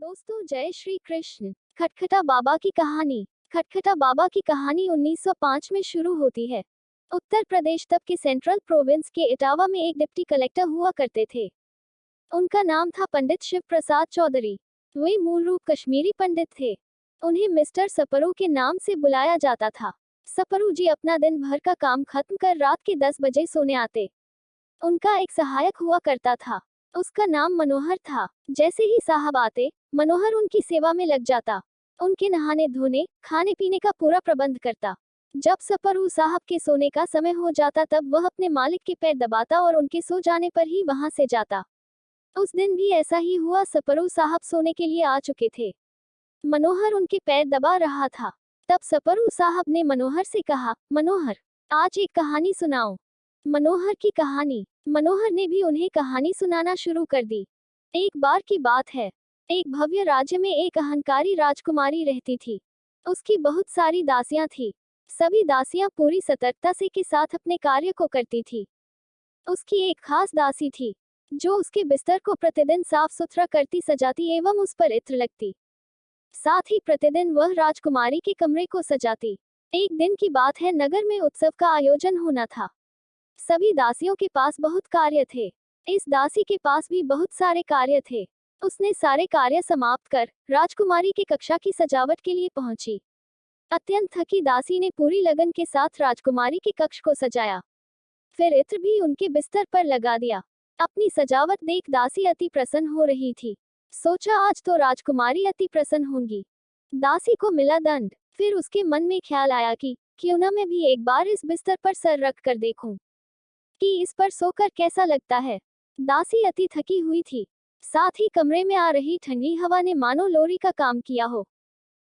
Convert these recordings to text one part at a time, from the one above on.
दोस्तों जय श्री कृष्ण। खटखटा बाबा की कहानी। खटखटा बाबा की कहानी 1905 में शुरू होती है। उत्तर प्रदेश तब के सेंट्रल प्रोविंस के इटावा में एक डिप्टी कलेक्टर हुआ करते थे। उनका नाम था पंडित शिव प्रसाद चौधरी। वे मूल रूप कश्मीरी पंडित थे। उन्हें मिस्टर सपरू के नाम से बुलाया जाता था। सपरू जी अपना दिन भर का काम खत्म कर रात के 10 बजे सोने आते। उनका एक सहायक हुआ करता था। उसका नाम मनोहर था। जैसे ही साहब आते, मनोहर उनकी सेवा में लग जाता। उनके नहाने धोने, खाने पीने का पूरा प्रबंध करता। जब सपरू साहब के सोने का समय हो जाता तब वह अपने मालिक के पैर दबाता और उनके सो जाने पर ही वहां से जाता। उस दिन भी ऐसा ही हुआ। सपरू साहब सोने के लिए आ चुके थे। मनोहर उनके पैर दबा रहा था। तब सपरू साहब ने मनोहर से कहा, मनोहर, आज एक कहानी सुनाओ। मनोहर की कहानी। मनोहर ने भी उन्हें कहानी सुनाना शुरू कर दी। एक बार की बात है। एक भव्य राज्य में एक अहंकारी राजकुमारी रहती थी। उसकी बहुत सारी दासियां थी। सभी दासियां पूरी सतर्कता से के साथ अपने कार्य को करती थी। उसकी एक खास दासी थी, जो उसके बिस्तर को प्रतिदिन साफ सुथरा करती, सजाती एवं उस पर इत्र लगती। साथ ही प्रतिदिन वह राजकुमारी के कमरे को सजाती। एक दिन की बात है, नगर में उत्सव का आयोजन होना था। सभी दासियों के पास बहुत कार्य थे। इस दासी के पास भी बहुत सारे कार्य थे। उसने सारे कार्य समाप्त कर राजकुमारी की कक्षा की सजावट के लिए पहुंची। अत्यंत थकी दासी ने पूरी लगन के साथ राजकुमारी के कक्ष को सजाया। फिर इत्र भी उनके बिस्तर पर लगा दिया। अपनी सजावट देख दासी अति प्रसन्न हो रही थी। सोचा आज तो राजकुमारी अति प्रसन्न होंगी। दासी को मिला दंड। फिर उसके मन में ख्याल आया कि क्यों न मैं भी एक बार इस बिस्तर पर सर रख कर देखूं कि इस पर सोकर कैसा लगता है। दासी अति थकी हुई थी। साथ ही कमरे में आ रही ठंडी हवा ने मानो लोरी का काम किया हो।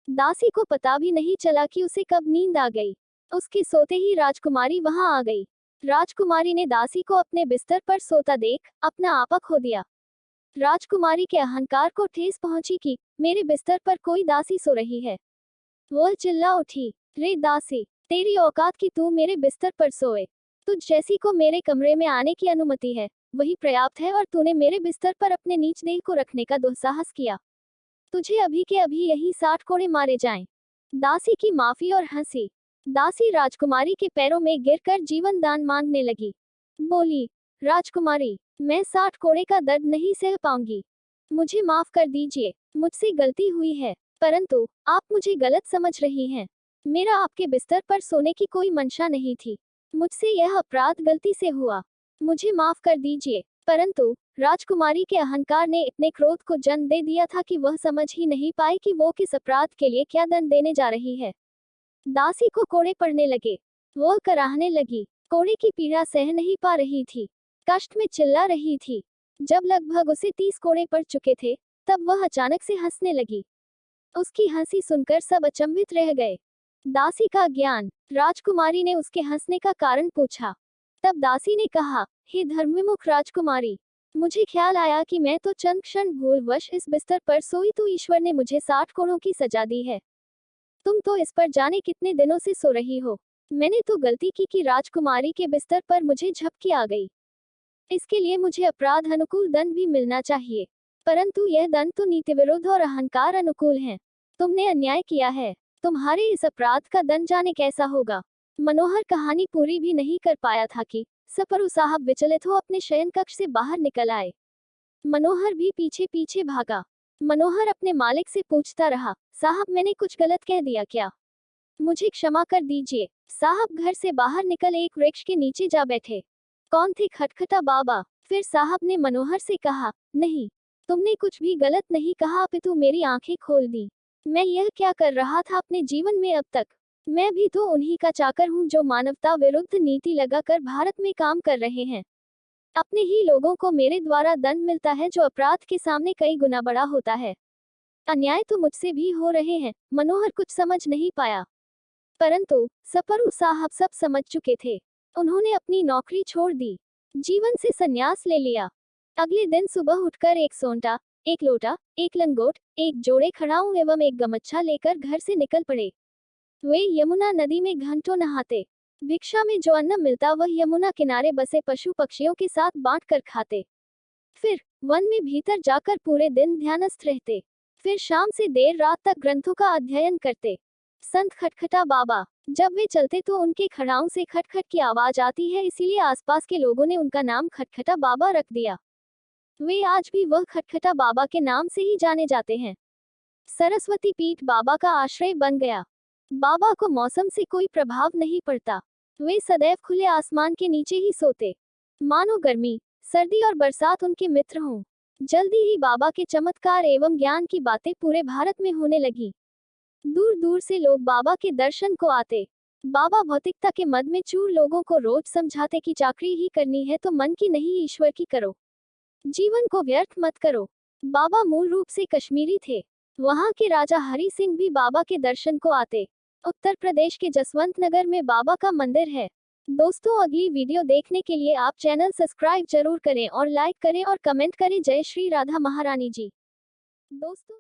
दासी को पता भी नहीं चला कि उसे कब नींद आ गई। उसके सोते ही राजकुमारी वहां आ गई। राजकुमारी ने दासी को अपने बिस्तर पर सोता देख अपना आपा खो दिया। राजकुमारी के अहंकार को ठेस पहुंची कि मेरे बिस्तर पर कोई दासी सो रही है। वह चिल्ला उठी, रे दासी, तेरी औकात की तू मेरे बिस्तर पर सोए। तुझ जैसी को मेरे कमरे में आने की अनुमति है, वही पर्याप्त है, और तूने मेरे बिस्तर पर अपने नीच देह को रखने का दुस्साहस किया। तुझे अभी के अभी यही 60 कोड़े मारे जाएं। दासी की माफी और हंसी। दासी राजकुमारी के पैरों में गिरकर जीवन दान मांगने लगी। बोली, राजकुमारी, मैं 60 कोड़े का दर्द नहीं सह पाऊंगी। मुझे माफ कर दीजिए, मुझसे गलती हुई है, परंतु आप मुझे गलत समझ रही हैं। मेरा आपके बिस्तर पर सोने की कोई मंशा नहीं थी। मुझसे यह अपराध गलती से हुआ। मुझे माफ कर दीजिए। परंतु राजकुमारी के अहंकार ने इतने क्रोध को जन्म दे दिया था कि वह समझ ही नहीं पाई कि वो किस अपराध के लिए क्या दंड देने जा रही है। दासी को कोड़े पड़ने लगे। वह कराहने लगी। कोड़े की पीड़ा सह नहीं पा रही थी। कष्ट में चिल्ला रही थी। जब लगभग उसे 30 कोड़े पड़ चुके थे, तब वह अचानक से हंसने लगी। उसकी हंसी सुनकर सब अचंभित रह गए। दासी का ज्ञान। राजकुमारी ने उसके हंसने का कारण पूछा। तब दासी ने कहा, हे धर्मविमुख राजकुमारी, मुझे ख्याल आया कि मैं तो चंद क्षण भूलवश इस बिस्तर पर सोई तो ईश्वर ने मुझे 60 कोड़ों की सजा दी है। तुम तो इस पर जाने कितने दिनों से सो रही हो। मैंने तो गलती की कि राजकुमारी के बिस्तर पर मुझे झपकी आ गई। इसके लिए मुझे अपराध अनुकूल दंड भी मिलना चाहिए, परंतु यह दंड तो नीति विरुद्ध और अहंकार अनुकूल है। तुमने अन्याय किया है। तुम्हारे इस अपराध का दंड जाने कैसा होगा। मनोहर कहानी पूरी भी नहीं कर पाया था कि सपरू साहब विचलित हो अपने शयन कक्ष से बाहर निकल आए। मनोहर भी पीछे पीछे भागा। मनोहर अपने मालिक से पूछता रहा, साहब मैंने कुछ गलत कह दिया क्या? मुझे क्षमा कर दीजिए। साहब घर से बाहर निकल एक वृक्ष के नीचे जा बैठे। कौन थे? खटखटा बाबा। फिर साहब ने मनोहर से कहा, नहीं, तुमने कुछ भी गलत नहीं कहा, अपितु मेरी आंखें खोल दी। मैं यह क्या कर रहा था अपने जीवन में अब तक? मैं भी तो उन्हीं का चाकर हूँ जो मानवता विरुद्ध नीति लगाकर भारत में काम कर रहे हैं। अपने ही लोगों को मेरे द्वारा दंड मिलता है जो अपराध के सामने कई गुना बड़ा होता है। अन्याय तो मुझसे भी हो रहे हैं। मनोहर कुछ समझ नहीं पाया, परंतु सपरू साहब सब समझ चुके थे। उन्होंने अपनी नौकरी छोड़ दी, जीवन से संन्यास ले लिया। अगले दिन सुबह उठकर एक सोंटा, एक लोटा, एक लंगोट, एक जोड़े खड़ाऊं एवं एक गमछा लेकर घर से निकल पड़े। वे यमुना नदी में घंटों नहाते। भिक्षा में जो अन्न मिलता वह यमुना किनारे बसे पशु पक्षियों के साथ बांट कर खाते। फिर वन में भीतर जाकर पूरे दिन ध्यानस्थ रहते। फिर शाम से देर रात तक ग्रंथों का अध्ययन करते। संत खटखटा बाबा, जब वे चलते तो उनके खड़ाओं से खटखट की आवाज आती है, इसीलिए आसपास के लोगों ने उनका नाम खटखटा बाबा रख दिया। वे आज भी वह खटखटा बाबा के नाम से ही जाने जाते हैं। सरस्वती पीठ बाबा का आश्रय बन गया। बाबा को मौसम से कोई प्रभाव नहीं पड़ता। वे सदैव खुले आसमान के नीचे ही सोते, मानो गर्मी, सर्दी और बरसात उनके मित्र हों। जल्दी ही बाबा के चमत्कार एवं ज्ञान की बातें पूरे भारत में होने लगी। दूर दूर से लोग बाबा के दर्शन को आते। बाबा भौतिकता के मद में चूर लोगों को रोज समझाते कि चाकरी ही करनी है तो मन की नहीं ईश्वर की करो, जीवन को व्यर्थ मत करो। बाबा मूल रूप से कश्मीरी थे। वहां के राजा हरि सिंह भी बाबा के दर्शन को आते। उत्तर प्रदेश के जसवंत नगर में बाबा का मंदिर है। दोस्तों, अगली वीडियो देखने के लिए आप चैनल सब्सक्राइब जरूर करें और लाइक करें और कमेंट करें। जय श्री राधा महारानी जी। दोस्तों।